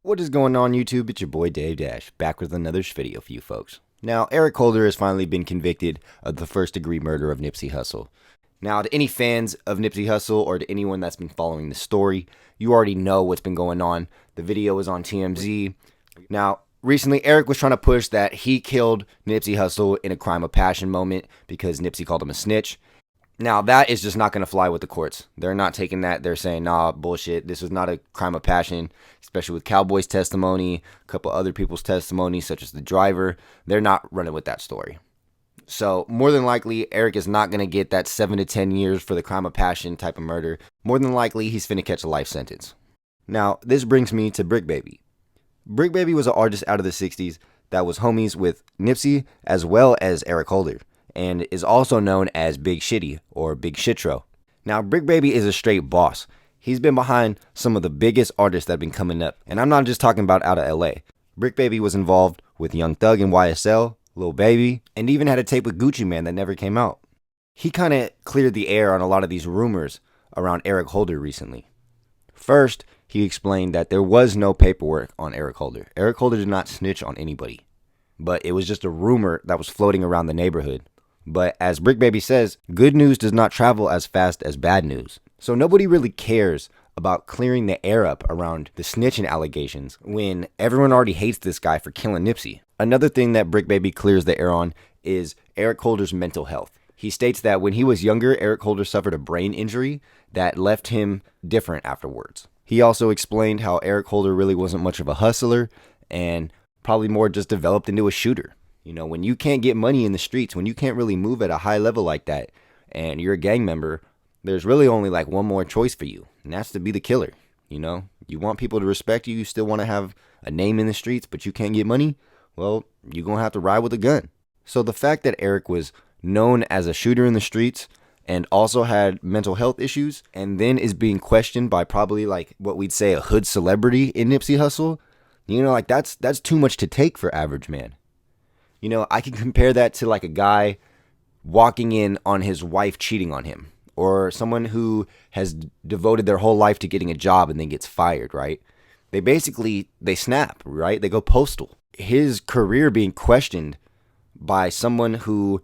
What is going on YouTube? It's your boy Dave Dash, back with another video for you folks. Now, Eric Holder has finally been convicted of the first-degree murder of Nipsey Hussle. Now, to any fans of Nipsey Hussle or to anyone that's been following the story, you already know what's been going on. The video is on TMZ. Now, recently, Eric was trying to push that he killed Nipsey Hussle in a crime of passion moment because Nipsey called him a snitch. Now, that is just not going to fly with the courts. They're not taking that. They're saying, nah, bullshit. This was not a crime of passion, especially with Cowboy's testimony, a couple other people's testimony, such as the driver. They're not running with that story. So, more than likely, Eric is not going to get that 7 to 10 years for the crime of passion type of murder. More than likely, he's finna catch a life sentence. Now, this brings me to Brick Baby. Brick Baby was an artist out of the 60s that was homies with Nipsey as well as Eric Holder, and is also known as Big Shitty or Big Shitro. Now, Brick Baby is a straight boss. He's been behind some of the biggest artists that have been coming up, and I'm not just talking about out of LA. Brick Baby was involved with Young Thug and YSL, Lil Baby, and even had a tape with Gucci Mane that never came out. He kind of cleared the air on a lot of these rumors around Eric Holder recently. First, he explained that there was no paperwork on Eric Holder. Eric Holder did not snitch on anybody, but it was just a rumor that was floating around the neighborhood. But as Brick Baby says, good news does not travel as fast as bad news. So nobody really cares about clearing the air up around the snitching allegations when everyone already hates this guy for killing Nipsey. Another thing that Brick Baby clears the air on is Eric Holder's mental health. He states that when he was younger, Eric Holder suffered a brain injury that left him different afterwards. He also explained how Eric Holder really wasn't much of a hustler and probably more just developed into a shooter. You know, when you can't get money in the streets, when you can't really move at a high level like that, and you're a gang member, there's really only like one more choice for you, and that's to be the killer. You know, you want people to respect you, you still want to have a name in the streets, but you can't get money, well, you're going to have to ride with a gun. So the fact that Eric was known as a shooter in the streets and also had mental health issues, and then is being questioned by probably like what we'd say a hood celebrity in Nipsey Hussle, you know, like that's too much to take for average man. You know, I can compare that to like a guy walking in on his wife cheating on him, or someone who has devoted their whole life to getting a job and then gets fired, right? They snap, right? They go postal. His career being questioned by someone who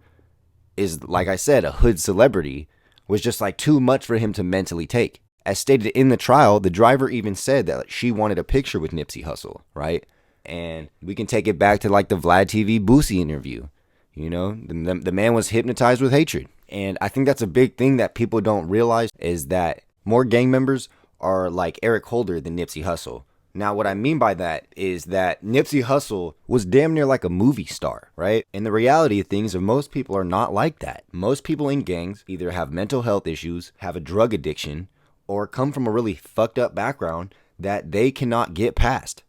is, like I said, a hood celebrity was just like too much for him to mentally take. As stated in the trial, the driver even said that she wanted a picture with Nipsey Hussle, right? And we can take it back to like the Vlad TV Boosie interview. You know, the man was hypnotized with hatred. And I think that's a big thing that people don't realize is that more gang members are like Eric Holder than Nipsey Hussle. Now, what I mean by that is that Nipsey Hussle was damn near like a movie star, right? And the reality of things is most people are not like that. Most people in gangs either have mental health issues, have a drug addiction, or come from a really fucked up background that they cannot get past.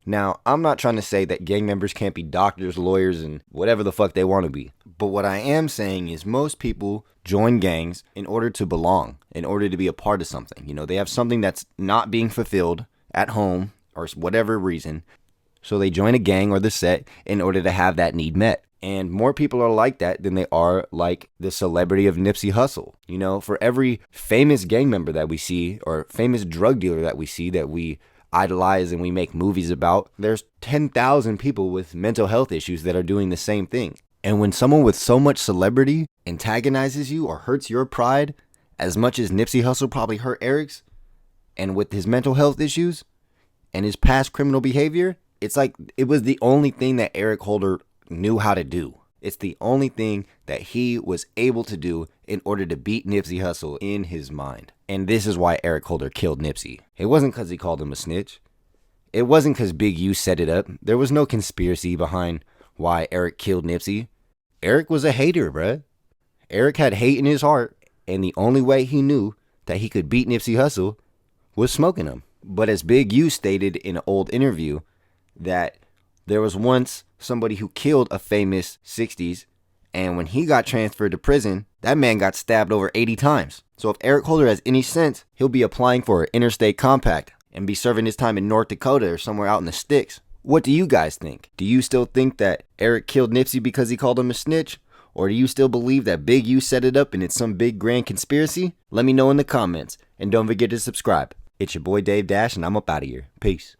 Now, I'm not trying to say that gang members can't be doctors, lawyers, and whatever the fuck they want to be. But what I am saying is most people join gangs in order to belong, in order to be a part of something. You know, they have something that's not being fulfilled at home or whatever reason. So they join a gang or the set in order to have that need met. And more people are like that than they are like the celebrity of Nipsey Hussle. You know, for every famous gang member that we see or famous drug dealer that we see that we idolize and we make movies about, there's 10,000 people with mental health issues that are doing the same thing. And when someone with so much celebrity antagonizes you or hurts your pride as much as Nipsey Hussle probably hurt Eric's, and with his mental health issues and his past criminal behavior, it's like it was the only thing that Eric Holder knew how to do. It's the only thing that he was able to do in order to beat Nipsey Hussle in his mind. And this is why Eric Holder killed Nipsey. It wasn't because he called him a snitch. It wasn't because Big U set it up. There was no conspiracy behind why Eric killed Nipsey. Eric was a hater, bruh. Eric had hate in his heart, and the only way he knew that he could beat Nipsey Hussle was smoking him. But as Big U stated in an old interview, that there was once somebody who killed a famous 60s, and when he got transferred to prison, that man got stabbed over 80 times. So if Eric Holder has any sense, he'll be applying for an interstate compact and be serving his time in North Dakota or somewhere out in the sticks. What do you guys think? Do you still think that Eric killed Nipsey because he called him a snitch? Or do you still believe that Big U set it up and it's some big grand conspiracy? Let me know in the comments. And don't forget to subscribe. It's your boy Dave Dash, and I'm up out of here. Peace.